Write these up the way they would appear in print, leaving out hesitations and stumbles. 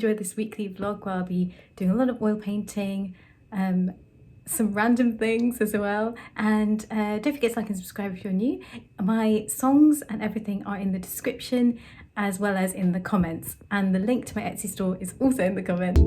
enjoy this weekly vlog where I'll be doing a lot of oil painting, some random things as well. And don't forget to like and subscribe if you're new. My songs and everything are in the description as well as in the comments, and the link to my Etsy store is also in the comments.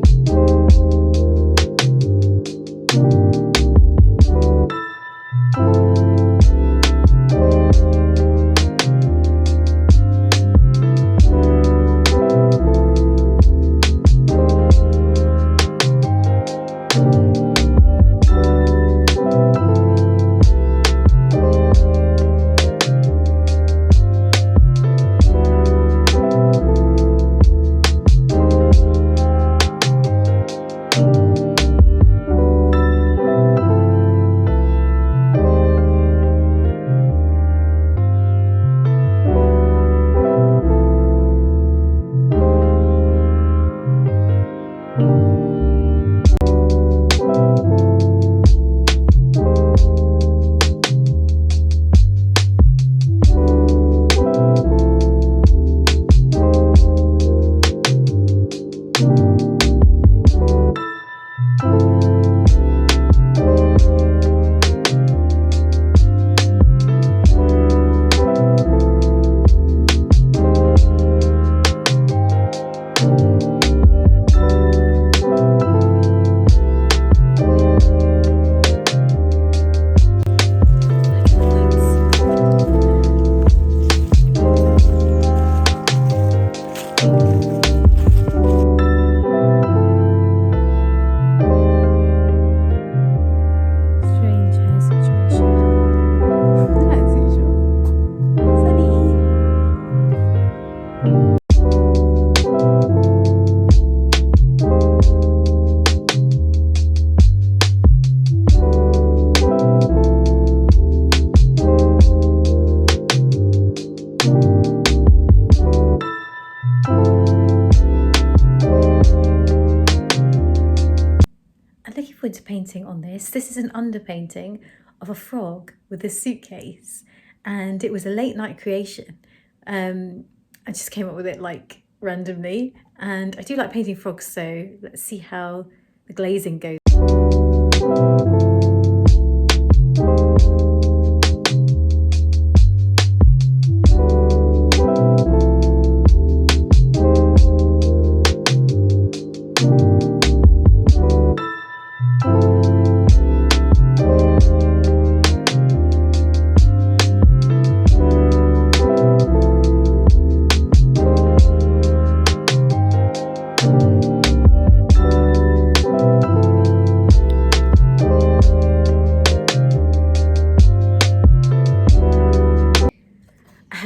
To painting on this. This is an underpainting of a frog with a suitcase, and it was a late night creation. I just came up with it like randomly, and I do like painting frogs, so let's see how the glazing goes.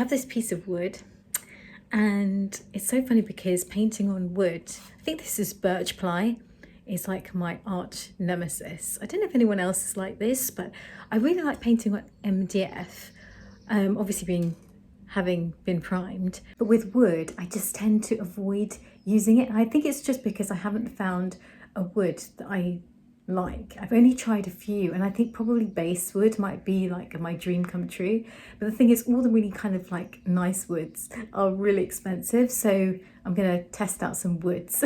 This piece of wood, and it's so funny because painting on wood, I think this is birch ply, is like my arch nemesis. I don't know if anyone else is like this, but I really like painting on MDF, obviously having been primed, but with wood I just tend to avoid using it. And I think it's just because I haven't found a wood that I like. I've only tried a few, and I think probably basswood might be like my dream come true, but the thing is all the really kind of like nice woods are really expensive, so I'm gonna test out some woods.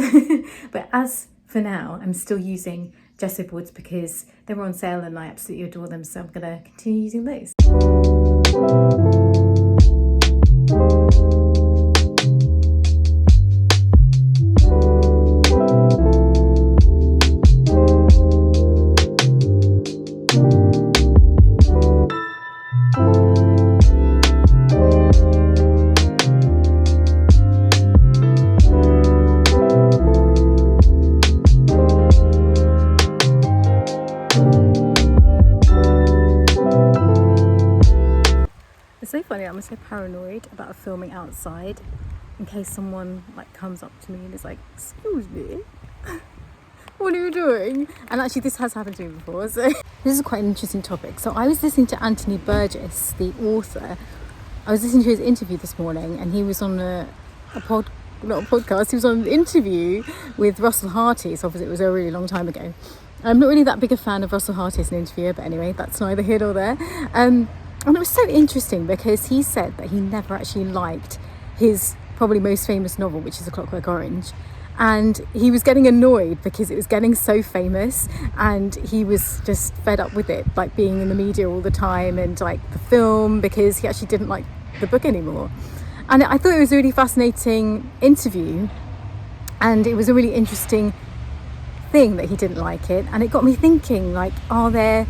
But as for now I'm still using gesso boards because they were on sale and I absolutely adore them, so I'm gonna continue using those. It's so funny, I'm so paranoid about filming outside in case someone like comes up to me and is like, excuse me, what are you doing? And actually this has happened to me before, so this is quite an interesting topic. So I was listening to Anthony Burgess, the author. I was listening to his interview this morning, and he was on not a podcast, he was on an interview with Russell Harty. So obviously it was a really long time ago. I'm not really that big a fan of Russell Harty as an interviewer, but anyway, that's neither here nor there. And it was so interesting because he said that he never actually liked his probably most famous novel, which is A Clockwork Orange. and he was getting annoyed because it was getting so famous, and he was just fed up with it, like being in the media all the time and like the film, because he actually didn't like the book anymore. And I thought it was a really fascinating interview, and it was a really interesting thing that he didn't like it. And it got me thinking, like, are there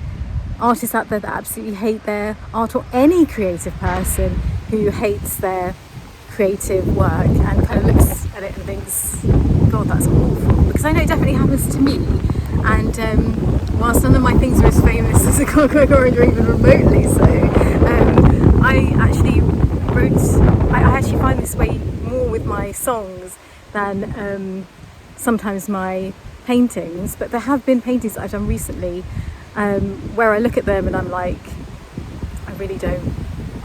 artists out there that absolutely hate their art, or any creative person who hates their creative work and kind of looks at it and thinks, God, that's awful? Because I know it definitely happens to me. And whilst none of my things are as famous as A Clockwork Orange, or even remotely so, I actually find this way more with my songs than sometimes my paintings. But there have been paintings that I've done recently where I look at them and I'm like, I really don't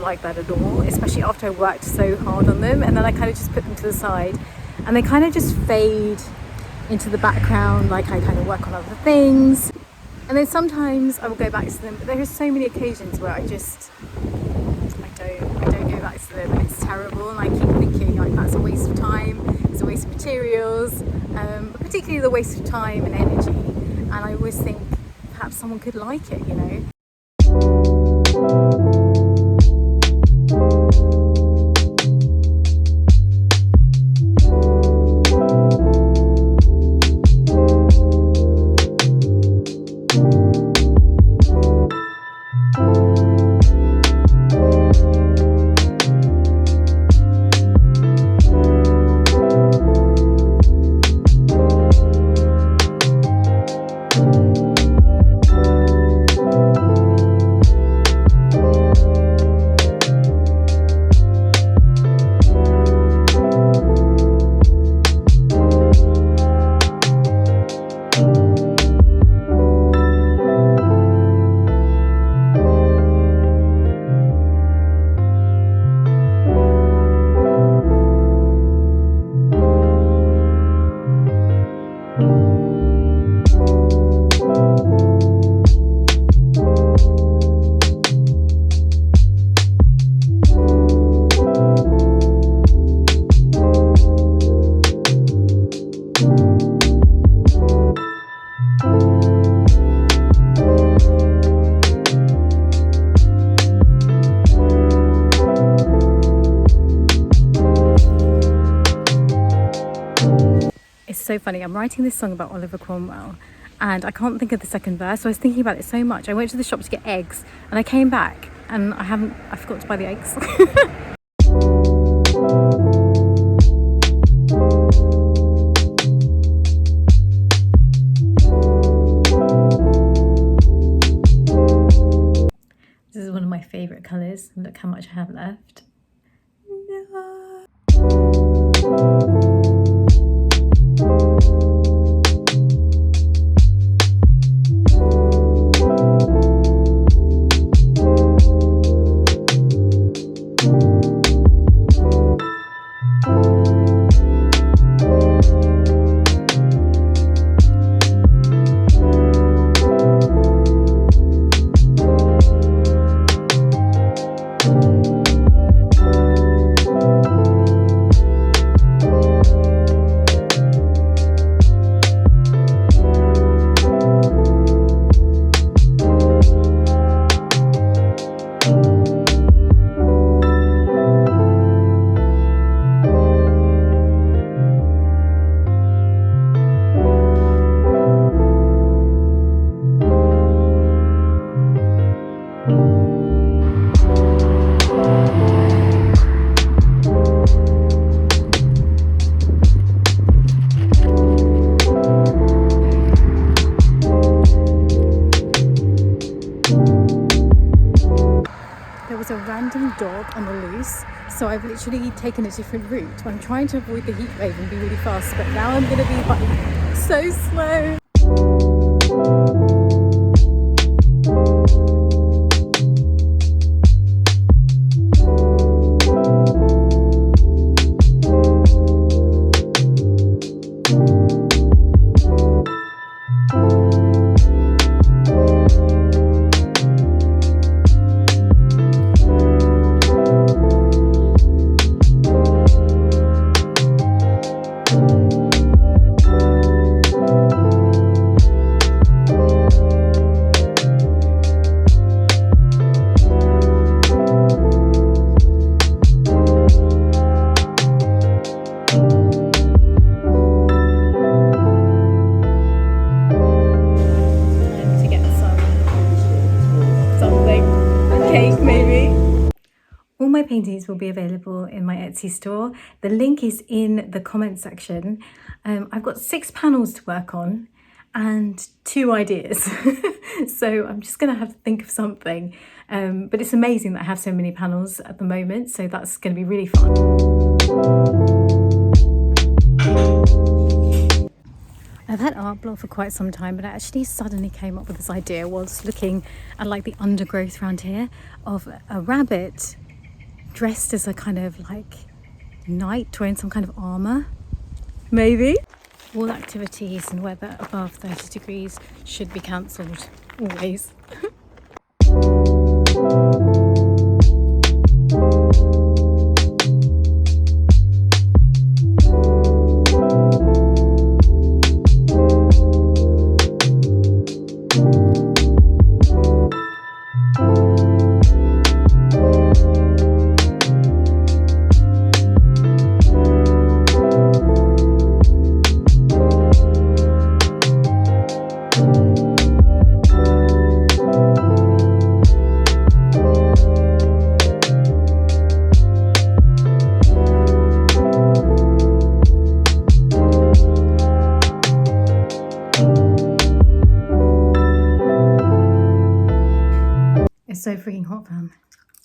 like that at all, especially after I worked so hard on them, and then I kind of just put them to the side and they kind of just fade into the background, like I kind of work on other things, and then sometimes I will go back to them. But there are so many occasions where I don't go back to them, and it's terrible, and I keep thinking, like, that's a waste of time, it's a waste of materials, but particularly the waste of time and energy. And I always think perhaps someone could like it, you know. So funny, I'm writing this song about Oliver Cromwell and I can't think of the second verse, so I was thinking about it so much. I went to the shop to get eggs and I came back and I forgot to buy the eggs. This is one of my favourite colours. Look how much I have left. No. Dog on the loose, so I've literally taken a different route. I'm trying to avoid the heat wave and be really fast, but now I'm going to be like so slow. paintings will be available in my Etsy store. The link is in the comment section. I've got 6 panels to work on and 2 ideas. So I'm just going to have to think of something. But it's amazing that I have so many panels at the moment, so that's going to be really fun. I've had art block for quite some time, but I actually suddenly came up with this idea whilst looking at like the undergrowth around here of a rabbit dressed as a kind of like knight wearing some kind of armour, maybe. All activities and weather above 30 degrees should be cancelled, always. It's so freaking hot, fam.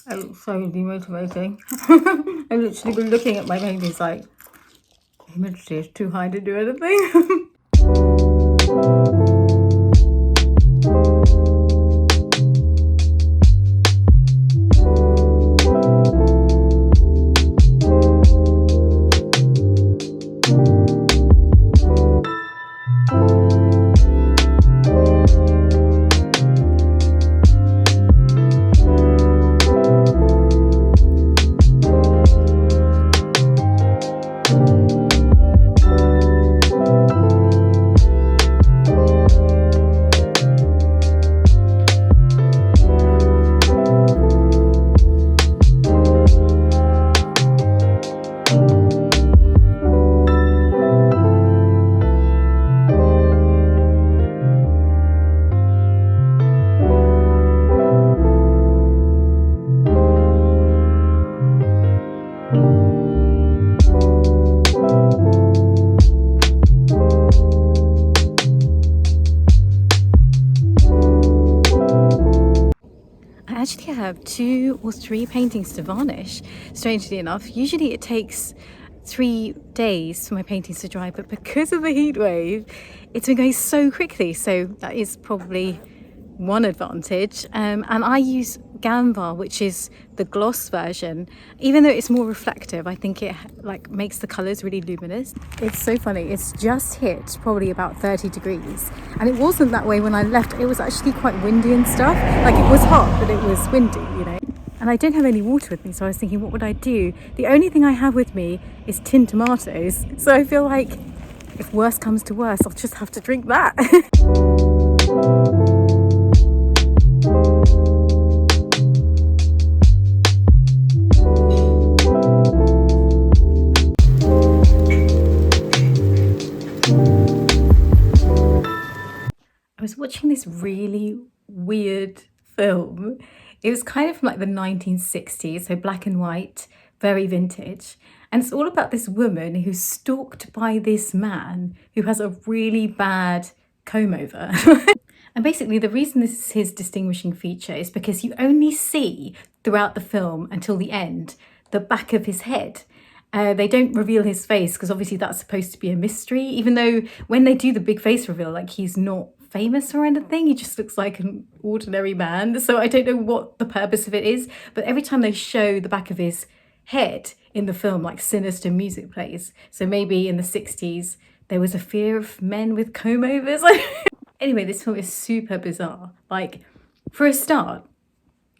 I look so demotivating. I've literally been looking at my paintings like, humidity is too high to do anything. I actually have 2 or 3 paintings to varnish, strangely enough. Usually it takes 3 days for my paintings to dry, but because of the heat wave, it's been going so quickly. So that is probably one advantage. And I use Gamvar, which is the gloss version. Even though it's more reflective, I think it like makes the colors really luminous. It's so funny. It's just hit probably about 30 degrees, and it wasn't that way when I left. It was actually quite windy and stuff. Like, it was hot, but it was windy, you know. And I don't have any water with me, so I was thinking, what would I do? The only thing I have with me is tinned tomatoes. So I feel like if worse comes to worse, I'll just have to drink that. I was watching this really weird film. It was kind of from like the 1960s, so black and white, very vintage. And it's all about this woman who's stalked by this man who has a really bad comb over. And basically the reason this is his distinguishing feature is because you only see throughout the film until the end the back of his head. They don't reveal his face because obviously that's supposed to be a mystery, even though when they do the big face reveal, like, he's not famous or anything, he just looks like an ordinary man. So I don't know what the purpose of it is, but every time they show the back of his head in the film, like, sinister music plays. So maybe in the 60s there was a fear of men with comb overs. Anyway, this film is super bizarre. Like, for a start,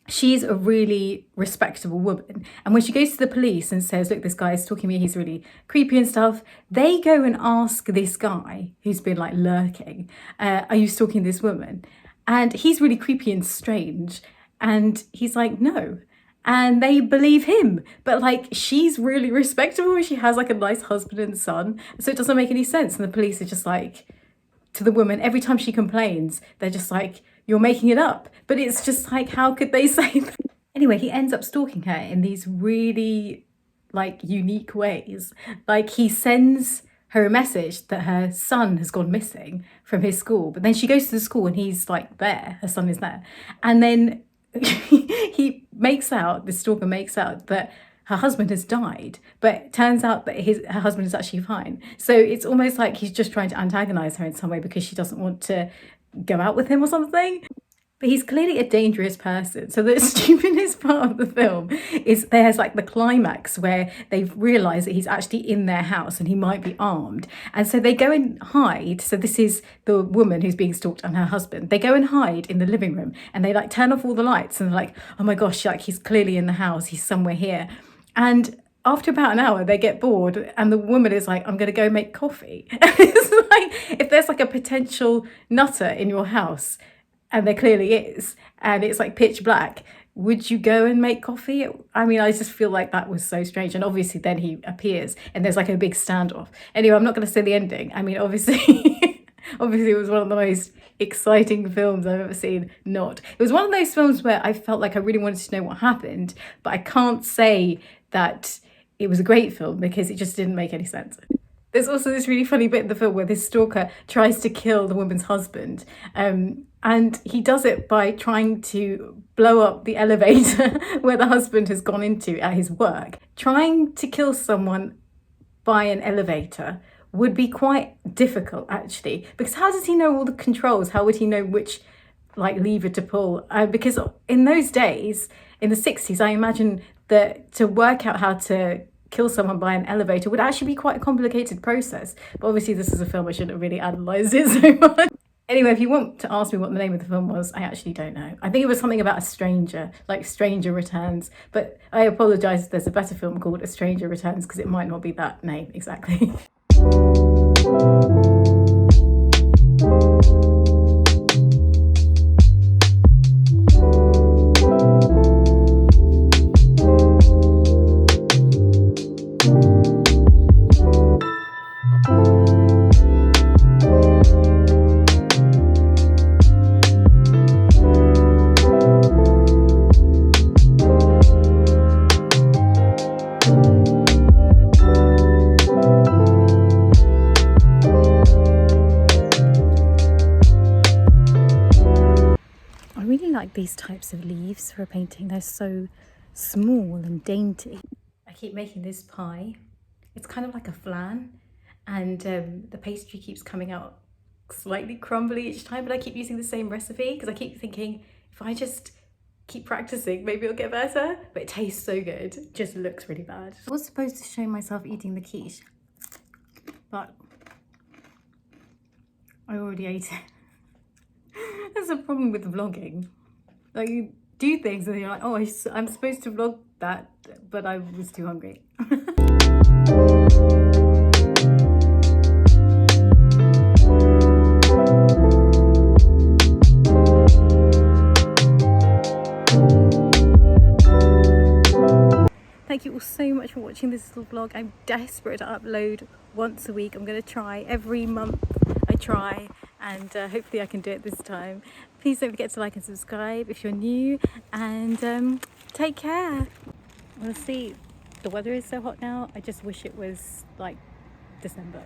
she's a really respectable woman, and when she goes to the police and says, look, this guy is stalking me, he's really creepy and stuff, they go and ask this guy who's been like lurking, are you stalking this woman? And he's really creepy and strange, and he's like, no. And they believe him, but like, she's really respectable, she has like a nice husband and son, so it doesn't make any sense. And the police are just like, to the woman, every time she complains, they're just like, you're making it up. But it's just like, how could they say that? Anyway, he ends up stalking her in these really like unique ways. Like he sends her a message that her son has gone missing from his school, but then she goes to the school and he's like there, her son is there. And then the stalker makes out that her husband has died, but it turns out that her husband is actually fine. So it's almost like he's just trying to antagonize her in some way because she doesn't want to go out with him or something. But he's clearly a dangerous person. So the stupidest part of the film is there's like the climax where they've realised that he's actually in their house and he might be armed. And so they go and hide. So this is the woman who's being stalked and her husband. They go and hide in the living room and they like turn off all the lights and they're like, oh my gosh, like he's clearly in the house. He's somewhere here. And after about an hour, they get bored and the woman is like, I'm going to go make coffee. It's like, if there's like a potential nutter in your house, and there clearly is, and it's like pitch black, would you go and make coffee? I mean, I just feel like that was so strange. And obviously then he appears and there's like a big standoff. Anyway, I'm not going to say the ending. I mean, obviously it was one of the most exciting films I've ever seen. It was one of those films where I felt like I really wanted to know what happened, but I can't say that it was a great film because it just didn't make any sense. There's also this really funny bit in the film where this stalker tries to kill the woman's husband. And he does it by trying to blow up the elevator where the husband has gone into at his work. Trying to kill someone by an elevator would be quite difficult, actually, because how does he know all the controls? How would he know which like lever to pull? Because in those days, in the 60s, I imagine that to work out how to kill someone by an elevator would actually be quite a complicated process. But obviously this is a film, I shouldn't have really analysed it so much. Anyway, if you want to ask me what the name of the film was, I actually don't know. I think it was something about a stranger, like Stranger Returns. But I apologise if there's a better film called A Stranger Returns, because it might not be that name exactly. These types of leaves for a painting. They're so small and dainty. I keep making this pie. It's kind of like a flan, and the pastry keeps coming out slightly crumbly each time, but I keep using the same recipe because I keep thinking if I just keep practicing, maybe it'll get better. But it tastes so good. It just looks really bad. I was supposed to show myself eating the quiche, but I already ate it. There's a problem with vlogging. Like you do things and you're like, oh, I'm supposed to vlog that, but I was too hungry. Thank you all so much for watching this little vlog. I'm desperate to upload once a week. I'm going to try every month. I try, and hopefully I can do it this time. Please don't forget to like and subscribe if you're new, and take care. We'll see. The weather is so hot now. I just wish it was like December.